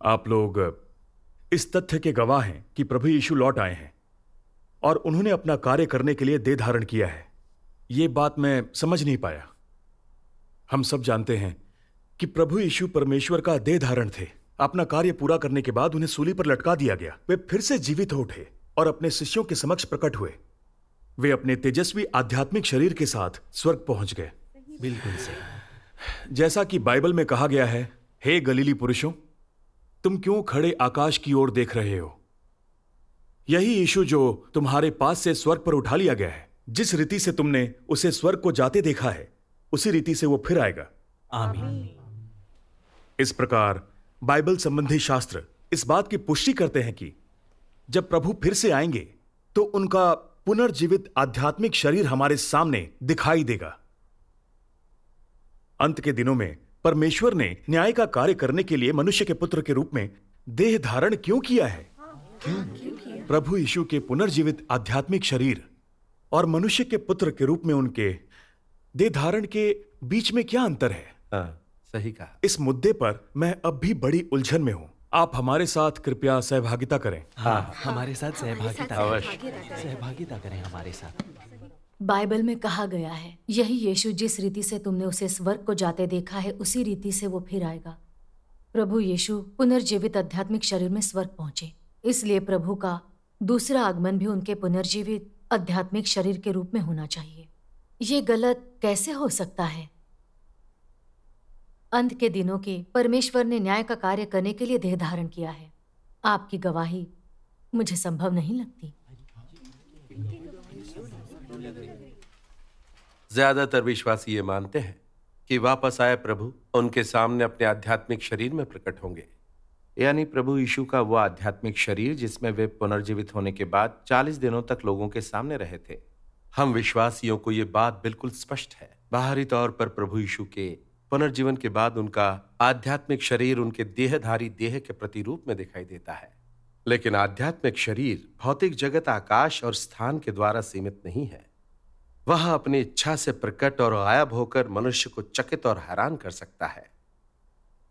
आप लोग इस तथ्य के गवाह हैं कि प्रभु यीशु लौट आए हैं और उन्होंने अपना कार्य करने के लिए देह धारण किया है। ये बात मैं समझ नहीं पाया। हम सब जानते हैं कि प्रभु यीशु परमेश्वर का देह धारण थे। अपना कार्य पूरा करने के बाद उन्हें सूली पर लटका दिया गया। वे फिर से जीवित हो उठे और अपने शिष्यों के समक्ष प्रकट हुए। वे अपने तेजस्वी आध्यात्मिक शरीर के साथ स्वर्ग पहुंच गए। बिल्कुल सही। जैसा कि बाइबल में कहा गया है, हे गलीली पुरुषों, तुम क्यों खड़े आकाश की ओर देख रहे हो? यही यीशु जो तुम्हारे पास से स्वर्ग पर उठा लिया गया है, जिस रीति से तुमने उसे स्वर्ग को जाते देखा है, उसी रीति से वो फिर आएगा। आमीन। इस प्रकार बाइबल संबंधी शास्त्र इस बात की पुष्टि करते हैं कि जब प्रभु फिर से आएंगे तो उनका पुनर्जीवित आध्यात्मिक शरीर हमारे सामने दिखाई देगा। अंत के दिनों में परमेश्वर ने न्याय का कार्य करने के लिए मनुष्य के पुत्र के रूप में देह धारण क्यों किया है? प्रभु यीशु के पुनर्जीवित आध्यात्मिक शरीर और मनुष्य के पुत्र के रूप में उनके देह धारण के बीच में क्या अंतर है? सही कहा। इस मुद्दे पर मैं अब भी बड़ी उलझन में हूं। आप हमारे साथ कृपया सहभागिता करें। हाँ, हमारे साथ सहभागिता करें हमारे साथ। बाइबल में कहा गया है, यही यीशु जिस रीति से तुमने उसे स्वर्ग को जाते देखा है, उसी रीति से वो फिर आएगा। प्रभु यीशु पुनर्जीवित आध्यात्मिक शरीर में स्वर्ग पहुंचे, इसलिए प्रभु का दूसरा आगमन भी उनके पुनर्जीवित आध्यात्मिक शरीर के रूप में होना चाहिए। ये गलत कैसे हो सकता है? अंत के दिनों के परमेश्वर ने न्याय का कार्य करने के लिए देह धारण किया है। आपकी गवाही मुझे संभव नहीं लगती। ज्यादातर विश्वासी ये मानते हैं कि वापस आए प्रभु उनके सामने अपने आध्यात्मिक शरीर में प्रकट होंगे, यानी प्रभु यीशु का वो आध्यात्मिक शरीर जिसमें वे पुनर्जीवित होने के बाद 40 दिनों तक लोगों के सामने रहे थे। हम विश्वासियों को ये बात बिल्कुल स्पष्ट है। बाहरी तौर पर प्रभु यीशु के पुनर्जीवन के बाद उनका आध्यात्मिक शरीर उनके देहधारी देह के प्रतिरूप में दिखाई देता है, लेकिन आध्यात्मिक शरीर भौतिक जगत, आकाश और स्थान के द्वारा सीमित नहीं है। वह अपनी इच्छा से प्रकट और गायब होकर मनुष्य को चकित और हैरान कर सकता है।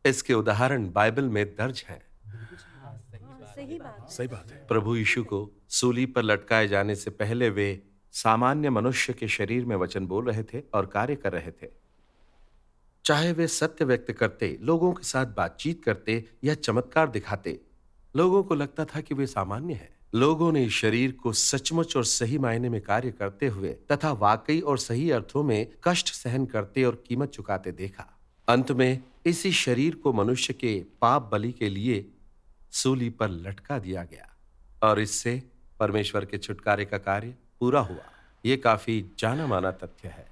इसके उदाहरण बाइबल में दर्ज हैं। सही बात है। प्रभु यीशु को सूली पर लटकाए जाने से पहले वे सामान्य मनुष्य के शरीर में वचन बोल रहे थे और कार्य कर रहे थे। चाहे वे सत्य व्यक्त करते, लोगों के साथ बातचीत करते या चमत्कार दिखाते, लोगों को लगता था कि वे सामान्य हैं। लोगों ने इस शरीर को सचमुच और सही मायने में कार्य करते हुए तथा वाकई और सही अर्थों में कष्ट सहन करते और कीमत चुकाते देखा। अंत में इसी शरीर को मनुष्य के पाप बलि के लिए सूली पर लटका दिया गया और इससे परमेश्वर के छुटकारे का कार्य पूरा हुआ। यह काफी जाना माना तथ्य है।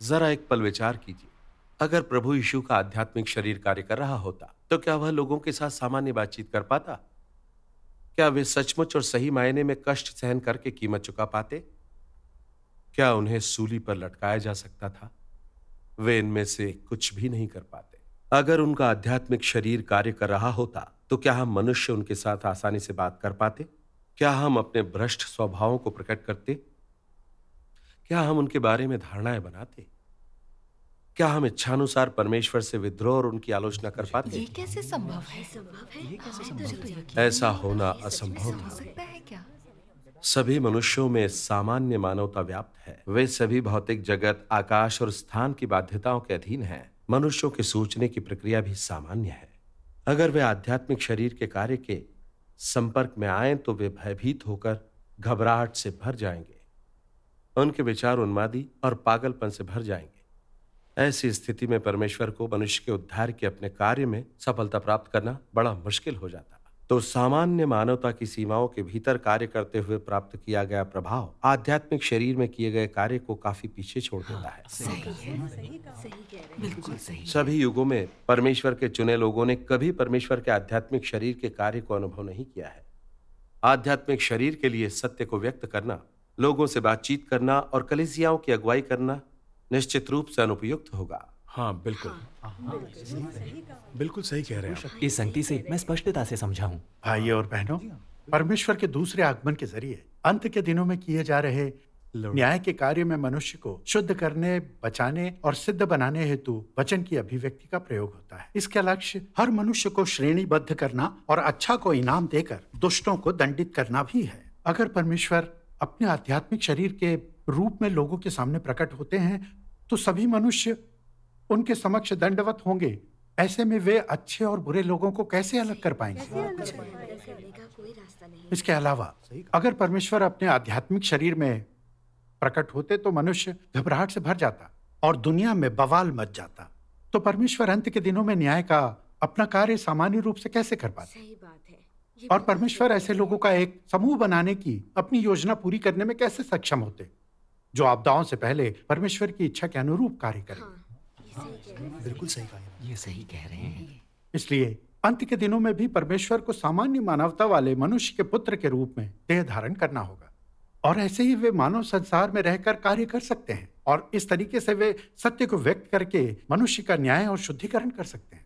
जरा एक पल विचार कीजिए, अगर प्रभु यीशु का आध्यात्मिक शरीर कार्य कर रहा होता तो क्या वह लोगों के साथ सामान्य बातचीत कर पाता? क्या वे सचमुच और सही मायने में कष्ट सहन करके कीमत चुका पाते? क्या उन्हें सूली पर लटकाया जा सकता था? वे इनमें से कुछ भी नहीं कर पाते। अगर उनका आध्यात्मिक शरीर कार्य कर रहा होता तो क्या हम मनुष्य उनके साथ आसानी से बात कर पाते? क्या हम अपने भ्रष्ट स्वभावों को प्रकट करते? क्या हम उनके बारे में धारणाएं बनाते? क्या हम इच्छानुसार परमेश्वर से विद्रोह और उनकी आलोचना कर पाते? ये कैसे संभव है? ऐसा होना असंभव था। सभी मनुष्यों में सामान्य मानवता व्याप्त है। वे सभी भौतिक जगत, आकाश और स्थान की बाध्यताओं के अधीन हैं। मनुष्यों के सोचने की प्रक्रिया भी सामान्य है। अगर वे आध्यात्मिक शरीर के कार्य के संपर्क में आए तो वे भयभीत होकर घबराहट से भर जाएंगे। उनके विचार उन्मादी और पागलपन से भर जाएंगे। ऐसी स्थिति में परमेश्वर को मनुष्य के उद्धार के अपने कार्य में सफलता प्राप्त करना बड़ा मुश्किल हो जाता। तो सामान्य मानवता की सीमाओं के भीतर कार्य करते हुए प्राप्त किया गया प्रभाव आध्यात्मिक शरीर में किए गए कार्य को काफी पीछे छोड़ देता है। बिल्कुल सही। सभी युगों में परमेश्वर के चुने लोगों ने कभी परमेश्वर के आध्यात्मिक शरीर के कार्य को अनुभव नहीं किया है। आध्यात्मिक शरीर के लिए सत्य को व्यक्त करना, लोगों से बातचीत करना और कलीसियाओं की अगुवाई करना निश्चित रूप से अनुपयुक्त होगा। हाँ, बिल्कुल। बिल्कुल सही कह रहे हैं आप। इस संगति से मैं स्पष्टता से समझाऊं। भाइयों और बहनों, परमेश्वर के दूसरे आगमन के जरिए अंत के दिनों में किए जा रहे न्याय के कार्य में मनुष्य को शुद्ध करने, बचाने और सिद्ध बनाने हेतु वचन की अभिव्यक्ति का प्रयोग होता है। इसका लक्ष्य हर मनुष्य को श्रेणीबद्ध करना और अच्छा को इनाम देकर दुष्टों को दंडित करना भी है। अगर परमेश्वर अपने आध्यात्मिक शरीर के रूप में लोगों के सामने प्रकट होते हैं तो सभी मनुष्य उनके समक्ष दंडवत होंगे। ऐसे में वे अच्छे और बुरे लोगों को कैसे अलग कर पाएंगे? इसके अलावा अगर परमेश्वर अपने आध्यात्मिक शरीर में प्रकट होते तो मनुष्य घबराहट से भर जाता और दुनिया में बवाल मच जाता। तो परमेश्वर अंत के दिनों में न्याय का अपना कार्य सामान्य रूप से कैसे कर पाते? सही बात है। और परमेश्वर ऐसे लोगों का एक समूह बनाने की अपनी योजना पूरी करने में कैसे सक्षम होते जो आपदाओं से पहले परमेश्वर की इच्छा के अनुरूप कार्य करें? बिल्कुल सही कहा। ये सही कह रहे हैं। इसलिए अंत के दिनों में भी परमेश्वर को सामान्य मानवता वाले मनुष्य के पुत्र के रूप में देह धारण करना होगा और ऐसे ही वे मानव संसार में रहकर कार्य कर सकते हैं और इस तरीके से वे सत्य को व्यक्त करके मनुष्य का न्याय और शुद्धिकरण कर सकते हैं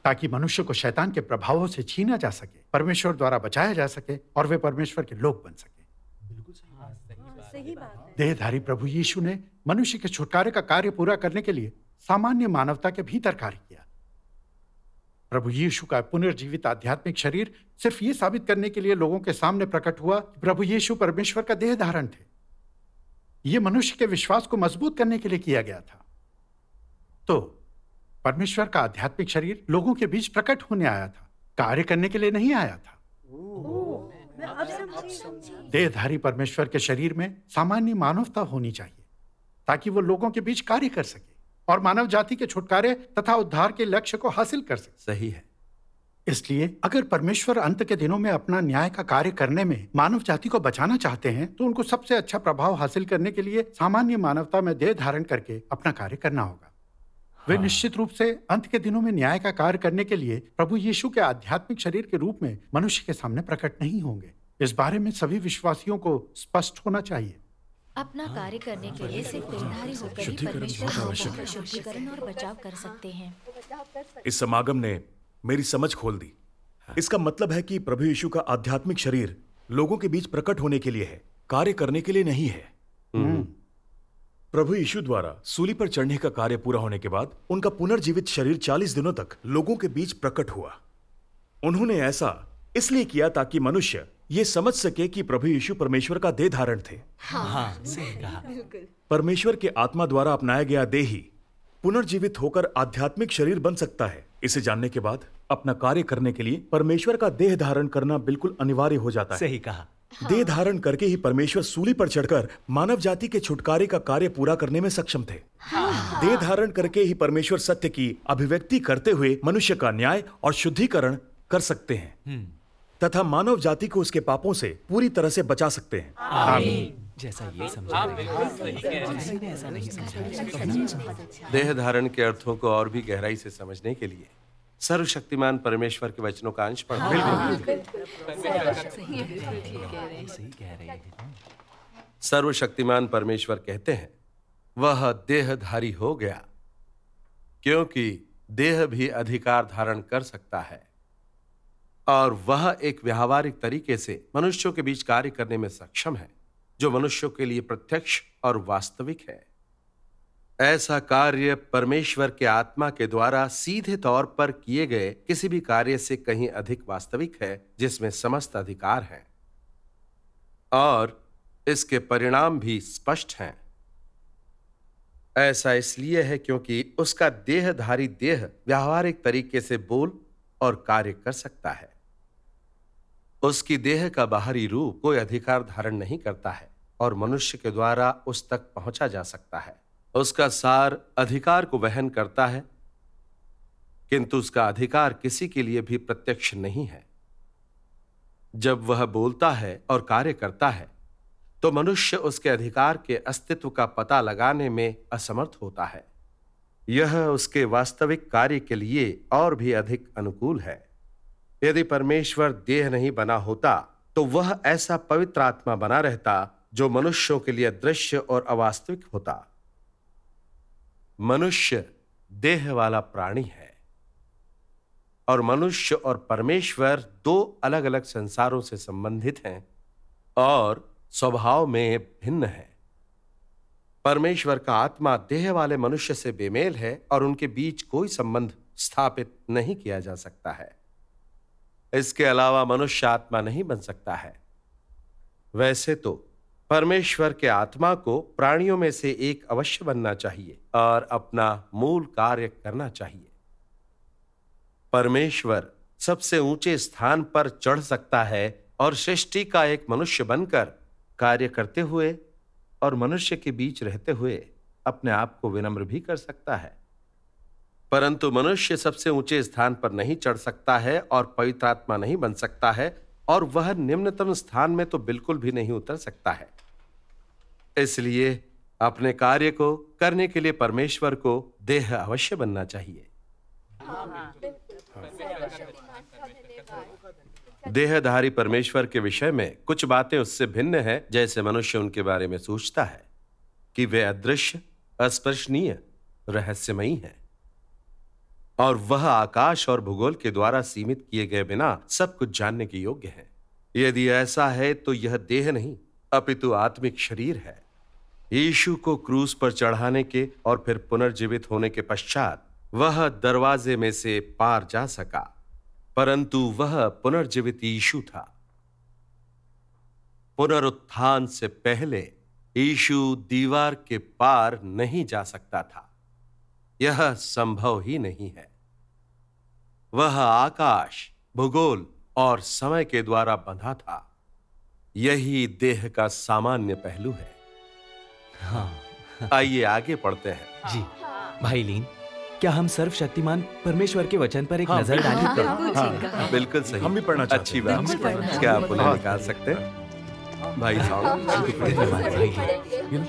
ताकि मनुष्य को शैतान के प्रभावों से छीना जा सके, परमेश्वर द्वारा बचाया जा सके और वे परमेश्वर के लोग बन सके। बिल्कुल सही बात है। देहधारी प्रभु यीशु ने मनुष्य के छुटकारे का कार्य पूरा करने के लिए सामान्य मानवता के भीतर कार्य किया। प्रभु यीशु का पुनर्जीवित आध्यात्मिक शरीर सिर्फ ये साबित करने के लिए लोगों के सामने प्रकट हुआ कि प्रभु यीशु परमेश्वर का देह धारण थे। ये मनुष्य के विश्वास को मजबूत करने के लिए किया गया था। तो परमेश्वर का आध्यात्मिक शरीर लोगों के बीच प्रकट होने आया था, कार्य करने के लिए नहीं आया था। देहधारी परमेश्वर के शरीर में सामान्य मानवता होनी चाहिए ताकि वो लोगों के बीच कार्य कर सके और मानव जाति के छुटकारे तथा उद्धार के लक्ष्य को हासिल कर सके। सही है। इसलिए अगर परमेश्वर अंत के दिनों में अपना न्याय का कार्य करने में मानव जाति को बचाना चाहते हैं तो उनको सबसे अच्छा प्रभाव हासिल करने के लिए सामान्य मानवता में देह धारण करके अपना कार्य करना होगा। वे निश्चित रूप से अंत के दिनों में न्याय का कार्य करने के लिए प्रभु यीशु के आध्यात्मिक शरीर के रूप में मनुष्य के सामने प्रकट नहीं होंगे। इस बारे में सभी विश्वासियों को स्पष्ट होना चाहिए। अपना कार्य करने के लिए सिर्फ देहधारी होकर ही परमेश्वर का शुद्धिकरण और बचाव कर सकते हैं। इस समागम ने मेरी समझ खोल दी। इसका मतलब है कि प्रभु यीशु का आध्यात्मिक शरीर लोगों के बीच प्रकट होने के लिए है, कार्य करने के लिए नहीं है। प्रभु यीशु द्वारा सूली पर चढ़ने का कार्य पूरा होने के बाद उनका पुनर्जीवित शरीर 40 दिनों तक लोगों के बीच प्रकट हुआ। उन्होंने ऐसा इसलिए किया ताकि मनुष्य ये समझ सके कि प्रभु यीशु परमेश्वर का देह धारण थे। हाँ, सही कहा। परमेश्वर के आत्मा द्वारा अपनाया गया देह ही पुनर्जीवित होकर आध्यात्मिक शरीर बन सकता है। इसे जानने के बाद अपना कार्य करने के लिए परमेश्वर का देह धारण करना बिल्कुल अनिवार्य हो जाता है। सही कहा। देह धारण करके ही परमेश्वर सूली पर चढ़कर मानव जाति के छुटकारे का कार्य पूरा करने में सक्षम थे। देह धारण करके ही परमेश्वर सत्य की अभिव्यक्ति करते हुए मनुष्य का न्याय और शुद्धिकरण कर सकते हैं तथा मानव जाति को उसके पापों से पूरी तरह से बचा सकते हैं। आमीन। जैसा ये समझा रहे हैं, किसी ने ऐसा नहीं समझा। देह धारण के अर्थों को और भी गहराई से समझने के लिए सर्वशक्तिमान परमेश्वर के वचनों का अंश पढ़ो। सही कह रहे हैं। सर्वशक्तिमान परमेश्वर कहते हैं, वह देहधारी हो गया क्योंकि देह भी अधिकार धारण कर सकता है और वह एक व्यावहारिक तरीके से मनुष्यों के बीच कार्य करने में सक्षम है जो मनुष्यों के लिए प्रत्यक्ष और वास्तविक है। ऐसा कार्य परमेश्वर के आत्मा के द्वारा सीधे तौर पर किए गए किसी भी कार्य से कहीं अधिक वास्तविक है जिसमें समस्त अधिकार हैं और इसके परिणाम भी स्पष्ट हैं। ऐसा इसलिए है क्योंकि उसका देहधारी देह व्यावहारिक तरीके से बोल और कार्य कर सकता है। उसकी देह का बाहरी रूप कोई अधिकार धारण नहीं करता है और मनुष्य के द्वारा उस तक पहुंचा जा सकता है। उसका सार अधिकार को वहन करता है किंतु उसका अधिकार किसी के लिए भी प्रत्यक्ष नहीं है। जब वह बोलता है और कार्य करता है तो मनुष्य उसके अधिकार के अस्तित्व का पता लगाने में असमर्थ होता है। यह उसके वास्तविक कार्य के लिए और भी अधिक अनुकूल है। यदि परमेश्वर देह नहीं बना होता तो वह ऐसा पवित्र आत्मा बना रहता जो मनुष्यों के लिए अदृश्य और अवास्तविक होता। मनुष्य देह वाला प्राणी है और मनुष्य और परमेश्वर दो अलग अलग संसारों से संबंधित हैं और स्वभाव में भिन्न हैं। परमेश्वर का आत्मा देह वाले मनुष्य से बेमेल है और उनके बीच कोई संबंध स्थापित नहीं किया जा सकता है। इसके अलावा मनुष्य आत्मा नहीं बन सकता है। वैसे तो परमेश्वर के आत्मा को प्राणियों में से एक अवश्य बनना चाहिए और अपना मूल कार्य करना चाहिए। परमेश्वर सबसे ऊंचे स्थान पर चढ़ सकता है और सृष्टि का एक मनुष्य बनकर कार्य करते हुए और मनुष्य के बीच रहते हुए अपने आप को विनम्र भी कर सकता है। परंतु मनुष्य सबसे ऊंचे स्थान पर नहीं चढ़ सकता है और पवित्र आत्मा नहीं बन सकता है, और वह निम्नतम स्थान में तो बिल्कुल भी नहीं उतर सकता है। इसलिए अपने कार्य को करने के लिए परमेश्वर को देह अवश्य बनना चाहिए। देहधारी परमेश्वर के विषय में कुछ बातें उससे भिन्न हैं, जैसे मनुष्य उनके बारे में सोचता है कि वे अदृश्य, अस्पर्शनीय, रहस्यमयी हैं और वह आकाश और भूगोल के द्वारा सीमित किए गए बिना सब कुछ जानने के योग्य है। यदि ऐसा है तो यह देह नहीं अपितु आत्मिक शरीर है। यीशु को क्रूस पर चढ़ाने के और फिर पुनर्जीवित होने के पश्चात वह दरवाजे में से पार जा सका, परंतु वह पुनर्जीवित यीशु था। पुनरुत्थान से पहले यीशु दीवार के पार नहीं जा सकता था। यह संभव ही नहीं है। वह आकाश, भूगोल और समय के द्वारा बंधा था। यही देह का सामान्य पहलू है। हाँ। आइए आगे पढ़ते हैं। जी भाई लीन, क्या हम सर्वशक्तिमान परमेश्वर के वचन पर एक नजर डालें? बिल्कुल सही। हम भी पढ़ना चाहते अच्छी बात। क्या आप उन्हें निकाल सकते हैं भाई साहब? धन्यवाद भाई लीन।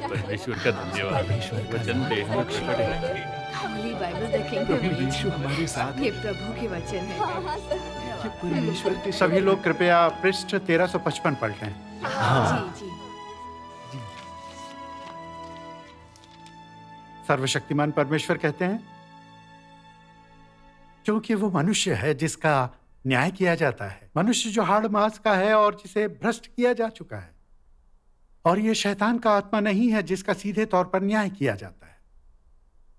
परमेश्वर का धन्यवाद। वचन पे होली बाइबल देखेंगे। यीशु हमारे साथ ये प्रभु के वचन है। ये परमेश्वर के सभी लोग कृपया पृष्ठ 1355 पढ़ लें। जी जी। सर्वशक्तिमान परमेश्वर कहते हैं, क्योंकि वो मनुष्य है जिसका न्याय किया जाता है, मनुष्य जो हाड़ मांस का है और जिसे भ्रष्ट किया जा चुका है। और ये शैतान का आत्मा नहीं है जिसका सीधे तौर पर न्याय किया जाता है।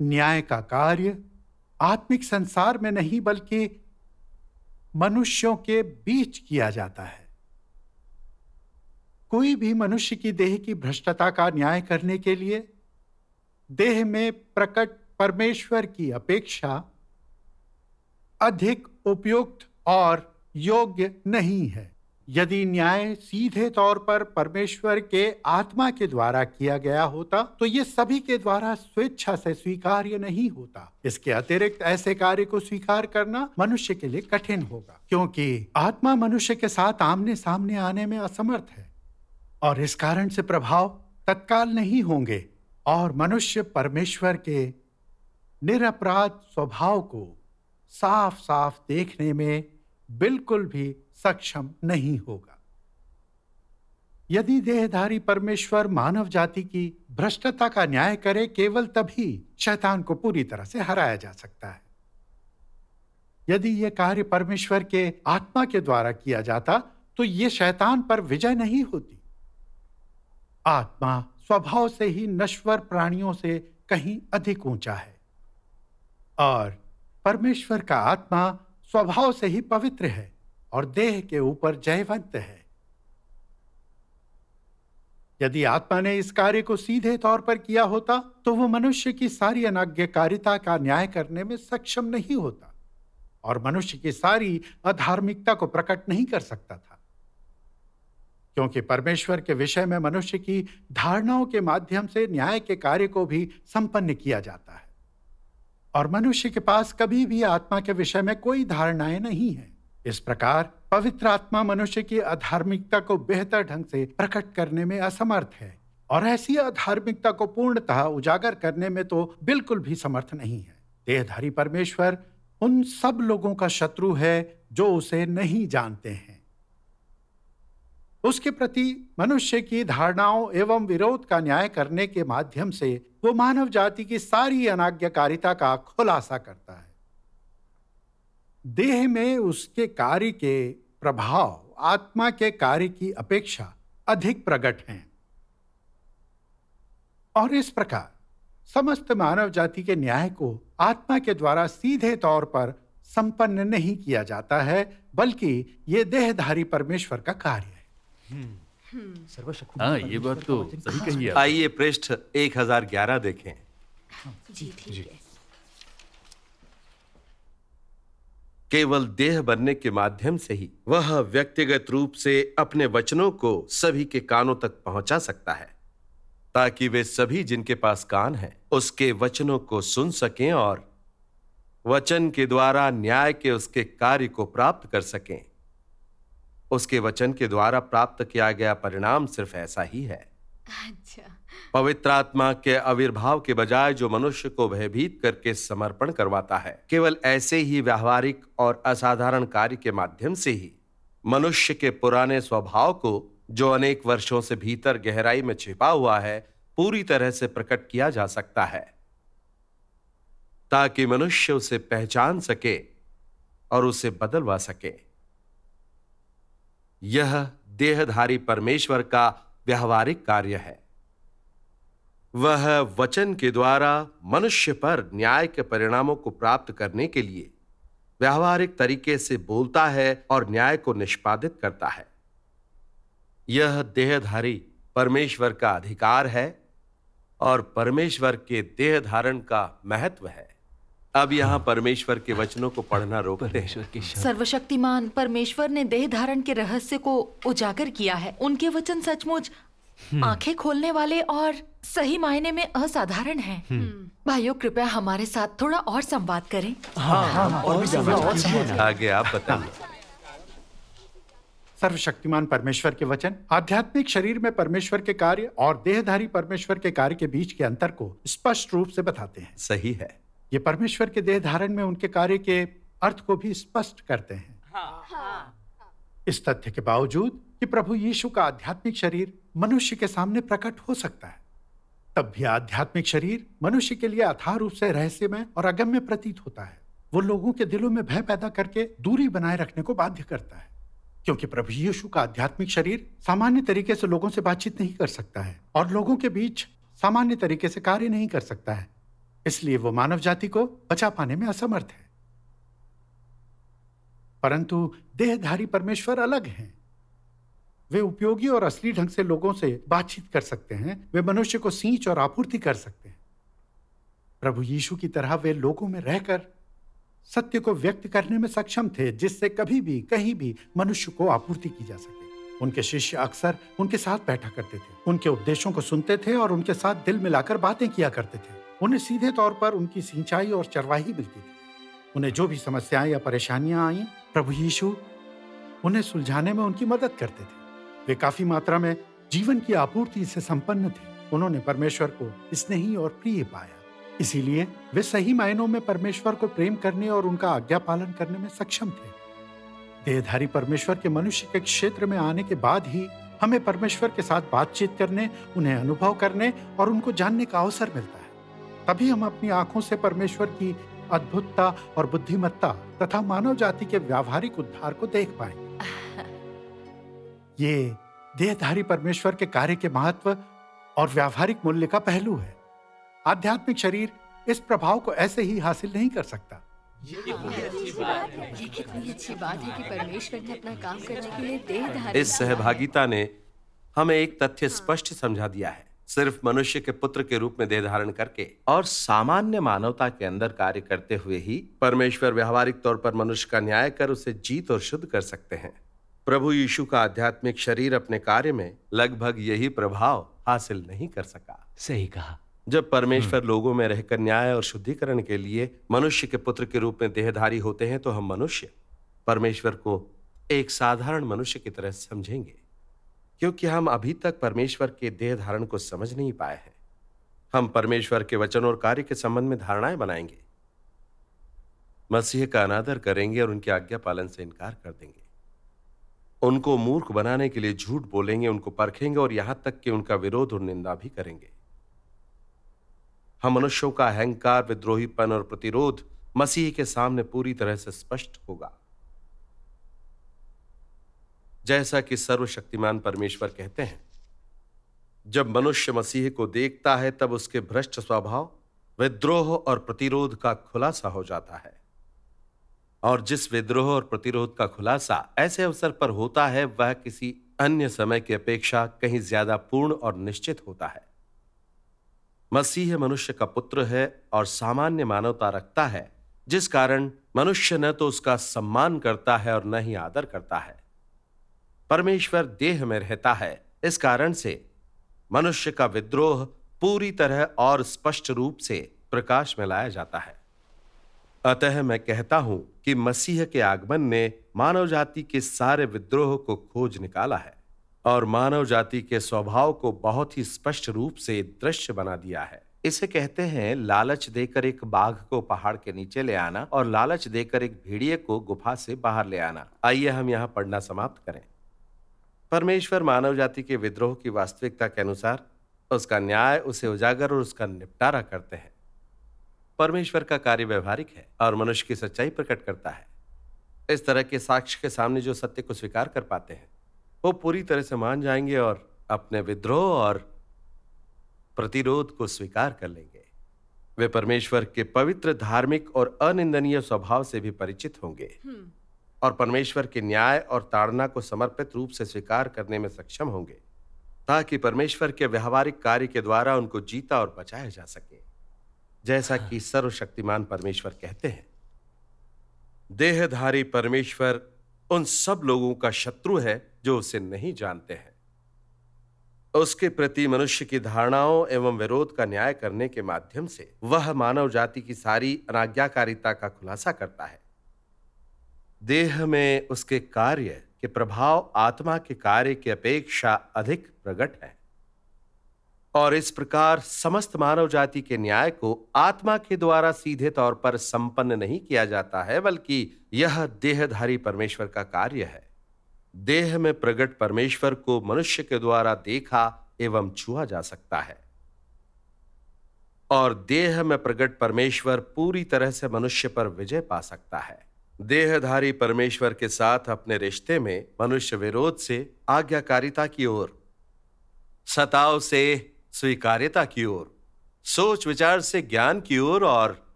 न्याय का कार्य आत्मिक संसार में नहीं बल्कि मनुष्यों के बीच किया जाता है। कोई भी मनुष्य की देह की भ्रष्टता का न्याय करने के लिए देह में प्रकट परमेश्वर की अपेक्षा अधिक उपयुक्त और योग्य नहीं है। यदि न्याय सीधे तौर पर परमेश्वर के आत्मा के द्वारा किया गया होता तो ये सभी के द्वारा स्वेच्छा से स्वीकार्य नहीं होता। इसके अतिरिक्त ऐसे कार्य को स्वीकार करना मनुष्य के लिए कठिन होगा, क्योंकि आत्मा मनुष्य के साथ आमने सामने आने में असमर्थ है और इस कारण से प्रभाव तत्काल नहीं होंगे और मनुष्य परमेश्वर के निरपराध स्वभाव को साफ साफ देखने में बिल्कुल भी सक्षम नहीं होगा। यदि देहधारी परमेश्वर मानव जाति की भ्रष्टता का न्याय करे, केवल तभी शैतान को पूरी तरह से हराया जा सकता है। यदि यह कार्य परमेश्वर के आत्मा के द्वारा किया जाता तो यह शैतान पर विजय नहीं होती। आत्मा स्वभाव से ही नश्वर प्राणियों से कहीं अधिक ऊंचा है और परमेश्वर का आत्मा स्वभाव से ही पवित्र है और देह के ऊपर जयवंत है। यदि आत्मा ने इस कार्य को सीधे तौर पर किया होता तो वो मनुष्य की सारी अनाज्ञाकारिता का न्याय करने में सक्षम नहीं होता और मनुष्य की सारी अधार्मिकता को प्रकट नहीं कर सकता था, क्योंकि परमेश्वर के विषय में मनुष्य की धारणाओं के माध्यम से न्याय के कार्य को भी संपन्न किया जाता है और मनुष्य के पास कभी भी आत्मा के विषय में कोई धारणाएं नहीं है। इस प्रकार पवित्र आत्मा मनुष्य की अधार्मिकता को बेहतर ढंग से प्रकट करने में असमर्थ है और ऐसी अधार्मिकता को पूर्णतः उजागर करने में तो बिल्कुल भी समर्थ नहीं है। देहधारी परमेश्वर उन सब लोगों का शत्रु है जो उसे नहीं जानते हैं। उसके प्रति मनुष्य की धारणाओं एवं विरोध का न्याय करने के माध्यम से वो मानव जाति की सारी अनाज्ञाकारिता का खुलासा करता है। देह में उसके कार्य के प्रभाव आत्मा के कार्य की अपेक्षा अधिक प्रकट हैं और इस प्रकार समस्त मानव जाति के न्याय को आत्मा के द्वारा सीधे तौर पर संपन्न नहीं किया जाता है, बल्कि ये देहधारी परमेश्वर का कार्य है। हाँ, ये बात तो सही कही है। आइए पृष्ठ 1011 देखें। जी ठीक है। केवल देह बनने के माध्यम से ही वह व्यक्तिगत रूप से अपने वचनों को सभी के कानों तक पहुंचा सकता है, ताकि वे सभी जिनके पास कान है उसके वचनों को सुन सकें और वचन के द्वारा न्याय के उसके कार्य को प्राप्त कर सकें। उसके वचन के द्वारा प्राप्त किया गया परिणाम सिर्फ ऐसा ही है। अच्छा। पवित्र आत्मा के आविर्भाव के बजाय जो मनुष्य को भयभीत करके समर्पण करवाता है, केवल ऐसे ही व्यावहारिक और असाधारण कार्य के माध्यम से ही मनुष्य के पुराने स्वभाव को, जो अनेक वर्षों से भीतर गहराई में छिपा हुआ है, पूरी तरह से प्रकट किया जा सकता है, ताकि मनुष्य उसे पहचान सके और उसे बदलवा सके। यह देहधारी परमेश्वर का व्यावहारिक कार्य है। वह वचन के द्वारा मनुष्य पर न्याय के परिणामों को प्राप्त करने के लिए व्यावहारिक तरीके से बोलता है और न्याय को निष्पादित करता है। यह देहधारी परमेश्वर का अधिकार है और परमेश्वर के देह धारण का महत्व है। अब यहाँ परमेश्वर के वचनों को पढ़ना रोकते हैं। सर्वशक्तिमान परमेश्वर ने देह धारण के रहस्य को उजागर किया है। उनके वचन सचमुच आंखें खोलने वाले और सही मायने में असाधारण हैं। भाइयों, कृपया हमारे साथ थोड़ा और संवाद करें। और भी जानना आगे आप बताइए। सर्वशक्तिमान परमेश्वर के वचन आध्यात्मिक शरीर में परमेश्वर के कार्य और देहधारी परमेश्वर के कार्य के बीच के अंतर को स्पष्ट रूप से बताते हैं। सही है। ये परमेश्वर के देह धारण में उनके कार्य के अर्थ को भी स्पष्ट करते हैं। इस तथ्य के बावजूद कि प्रभु यीशु का आध्यात्मिक शरीर मनुष्य के सामने प्रकट हो सकता है, तब भी आध्यात्मिक शरीर मनुष्य के लिए अथाह रूप से रहस्यमय और अगम्य प्रतीत होता है। वो लोगों के दिलों में भय पैदा करके दूरी बनाए रखने को बाध्य करता है, क्योंकि प्रभु यीशु का आध्यात्मिक शरीर सामान्य तरीके से लोगों से बातचीत नहीं कर सकता है और लोगों के बीच सामान्य तरीके से कार्य नहीं कर सकता है। इसलिए वो मानव जाति को बचा पाने में असमर्थ है। परंतु देहधारी परमेश्वर अलग हैं। वे उपयोगी और असली ढंग से लोगों से बातचीत कर सकते हैं। वे मनुष्य को सींच और आपूर्ति कर सकते हैं। प्रभु यीशु की तरह वे लोगों में रहकर सत्य को व्यक्त करने में सक्षम थे, जिससे कभी भी कहीं भी मनुष्य को आपूर्ति की जा सके। उनके शिष्य अक्सर उनके साथ बैठा करते थे, उनके उपदेशों को सुनते थे और उनके साथ दिल मिलाकर बातें किया करते थे। उन्हें सीधे तौर पर उनकी सिंचाई और चरवाही मिलती थी। उन्हें जो भी समस्याएं या परेशानियां आईं, प्रभु यीशु उन्हें सुलझाने में उनकी मदद करते थे। वे काफी मात्रा में जीवन की आपूर्ति से संपन्न थे। उन्होंने परमेश्वर को स्नेही और प्रिय पाया, इसीलिए वे सही मायनों में परमेश्वर को प्रेम करने और उनका आज्ञा पालन करने में सक्षम थे। देहधारी परमेश्वर के मनुष्य के क्षेत्र में आने के बाद ही हमें परमेश्वर के साथ बातचीत करने, उन्हें अनुभव करने और उनको जानने का अवसर मिलता है। तभी हम अपनी आंखों से परमेश्वर की अद्भुतता और बुद्धिमत्ता तथा मानव जाति के व्यावहारिक उद्धार को देख पाएंगे। ये देहधारी परमेश्वर के कार्य के महत्व और व्यावहारिक मूल्य का पहलू है। आध्यात्मिक शरीर इस प्रभाव को ऐसे ही हासिल नहीं कर सकता। ये कितनी अच्छी बात है कि परमेश्वर ने अपना काम करने के लिए देहधारी। इस सहभागिता ने हमें एक तथ्य स्पष्ट समझा दिया है। सिर्फ मनुष्य के पुत्र के रूप में देह धारण करके और सामान्य मानवता के अंदर कार्य करते हुए ही परमेश्वर व्यावहारिक तौर पर मनुष्य का न्याय कर उसे जीत और शुद्ध कर सकते हैं। प्रभु यीशु का आध्यात्मिक शरीर अपने कार्य में लगभग यही प्रभाव हासिल नहीं कर सका। सही कहा। जब परमेश्वर लोगों में रहकर न्याय और शुद्धिकरण के लिए मनुष्य के पुत्र के रूप में देहधारी होते हैं, तो हम मनुष्य परमेश्वर को एक साधारण मनुष्य की तरह समझेंगे, क्योंकि हम अभी तक परमेश्वर के देह धारण को समझ नहीं पाए हैं। हम परमेश्वर के वचन और कार्य के संबंध में धारणाएं बनाएंगे, मसीह का अनादर करेंगे और उनकी आज्ञा पालन से इनकार कर देंगे। उनको मूर्ख बनाने के लिए झूठ बोलेंगे, उनको परखेंगे और यहां तक कि उनका विरोध और निंदा भी करेंगे। हम मनुष्यों का अहंकार, विद्रोहीपन और प्रतिरोध मसीह के सामने पूरी तरह से स्पष्ट होगा। जैसा कि सर्वशक्तिमान परमेश्वर कहते हैं, जब मनुष्य मसीह को देखता है तब उसके भ्रष्ट स्वभाव, विद्रोह और प्रतिरोध का खुलासा हो जाता है। और जिस विद्रोह और प्रतिरोध का खुलासा ऐसे अवसर पर होता है वह किसी अन्य समय की अपेक्षा कहीं ज्यादा पूर्ण और निश्चित होता है। मसीह मनुष्य का पुत्र है और सामान्य मानवता रखता है, जिस कारण मनुष्य न तो उसका सम्मान करता है और न ही आदर करता है। परमेश्वर देह में रहता है, इस कारण से मनुष्य का विद्रोह पूरी तरह और स्पष्ट रूप से प्रकाश में लाया जाता है। अतः मैं कहता हूं कि मसीह के आगमन ने मानव जाति के सारे विद्रोह को खोज निकाला है और मानव जाति के स्वभाव को बहुत ही स्पष्ट रूप से दृश्य बना दिया है। इसे कहते हैं लालच देकर एक बाघ को पहाड़ के नीचे ले आना और लालच देकर एक भेड़िए को गुफा से बाहर ले आना। आइए हम यहां पढ़ना समाप्त करें। परमेश्वर मानव जाति के विद्रोह की वास्तविकता के अनुसार उसका न्याय, उसे उजागर और उसका निपटारा करते हैं। परमेश्वर का कार्य व्यवहारिक है और मनुष्य की सच्चाई प्रकट करता है। इस तरह के साक्ष्य के सामने जो सत्य को स्वीकार कर पाते हैं वो पूरी तरह से मान जाएंगे और अपने विद्रोह और प्रतिरोध को स्वीकार कर लेंगे। वे परमेश्वर के पवित्र, धार्मिक और अनिंदनीय स्वभाव से भी परिचित होंगे और परमेश्वर के न्याय और ताड़ना को समर्पित रूप से स्वीकार करने में सक्षम होंगे, ताकि परमेश्वर के व्यवहारिक कार्य के द्वारा उनको जीता और बचाया जा सके। जैसा कि सर्वशक्तिमान परमेश्वर कहते हैं, देहधारी परमेश्वर उन सब लोगों का शत्रु है जो उसे नहीं जानते हैं। उसके प्रति मनुष्य की धारणाओं एवं विरोध का न्याय करने के माध्यम से वह मानव जाति की सारी अनाज्ञाकारिता का खुलासा करता है। देह में उसके कार्य के प्रभाव आत्मा के कार्य की अपेक्षा अधिक प्रकट है और इस प्रकार समस्त मानव जाति के न्याय को आत्मा के द्वारा सीधे तौर पर संपन्न नहीं किया जाता है, बल्कि यह देहधारी परमेश्वर का कार्य है। देह में प्रकट परमेश्वर को मनुष्य के द्वारा देखा एवं छुआ जा सकता है और देह में प्रकट परमेश्वर पूरी तरह से मनुष्य पर विजय पा सकता है। देहधारी परमेश्वर के साथ अपने रिश्ते में मनुष्य विरोध से आज्ञाकारिता की ओर, सताव से स्वीकार्यता की ओर, सोच विचार से ज्ञान की ओर और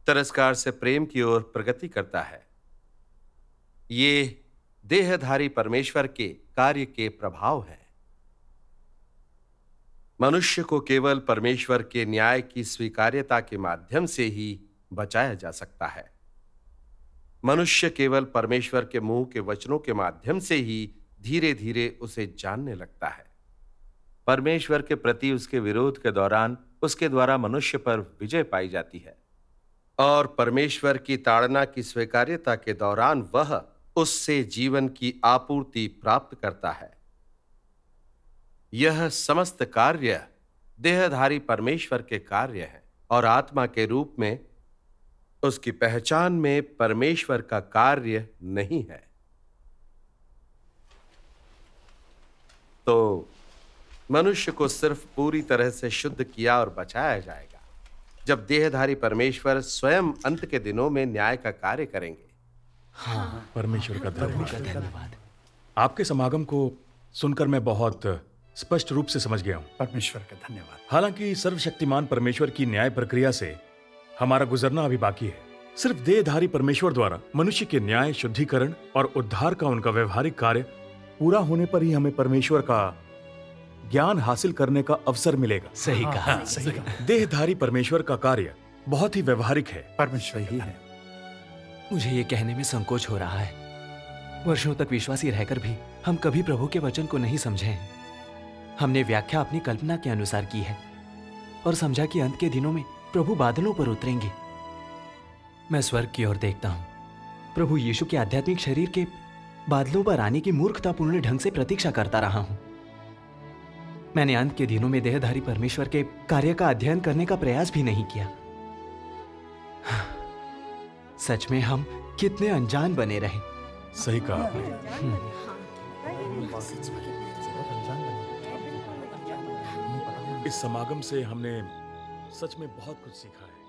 तिरस्कार से प्रेम की ओर प्रगति करता है। ये देहधारी परमेश्वर के कार्य के प्रभाव हैं। मनुष्य को केवल परमेश्वर के न्याय की स्वीकार्यता के माध्यम से ही बचाया जा सकता है। मनुष्य केवल परमेश्वर के मुंह के वचनों के माध्यम से ही धीरे धीरे उसे जानने लगता है। परमेश्वर के प्रति उसके विरोध के दौरान उसके द्वारा मनुष्य पर विजय पाई जाती है और परमेश्वर की ताड़ना की स्वीकार्यता के दौरान वह उससे जीवन की आपूर्ति प्राप्त करता है। यह समस्त कार्य देहधारी परमेश्वर के कार्य है और आत्मा के रूप में उसकी पहचान में परमेश्वर का कार्य नहीं है। तो मनुष्य को सिर्फ पूरी तरह से शुद्ध किया और बचाया जाएगा जब देहधारी परमेश्वर स्वयं अंत के दिनों में न्याय का कार्य करेंगे। हाँ, परमेश्वर का धन्यवाद। आपके समागम को सुनकर मैं बहुत स्पष्ट रूप से समझ गया हूं। परमेश्वर का धन्यवाद। हालांकि सर्वशक्तिमान परमेश्वर की न्याय प्रक्रिया से हमारा गुजरना अभी बाकी है। सिर्फ देहधारी परमेश्वर द्वारा मनुष्य के न्याय, शुद्धिकरण और उद्धार का उनका व्यवहारिक कार्य पूरा होने पर ही हमें परमेश्वर का ज्ञान हासिल करने का अवसर मिलेगा। सही कहा, सही कहा। देहधारी परमेश्वर का कार्य बहुत ही व्यवहारिक है। परमेश्वर ही है। मुझे ये कहने में संकोच हो रहा है, वर्षों तक विश्वासी रहकर भी हम कभी प्रभु के वचन को नहीं समझे हैं। हमने व्याख्या अपनी कल्पना के अनुसार की है और समझा कि अंत के दिनों में प्रभु बादलों पर उतरेंगे। मैं स्वर्ग की ओर देखता हूं, प्रभु यीशु के आध्यात्मिक शरीर के बादलों पर आने की मूर्खतापूर्ण ढंग से प्रतीक्षा करता रहा हूं। मैंने अंत के दिनों में देहधारी परमेश्वर के कार्य का अध्ययन करने का प्रयास भी नहीं किया। सच में हम कितने अनजान बने रहे। सही कहा आपने। इस समागम से हमने सच में बहुत कुछ सीखा है।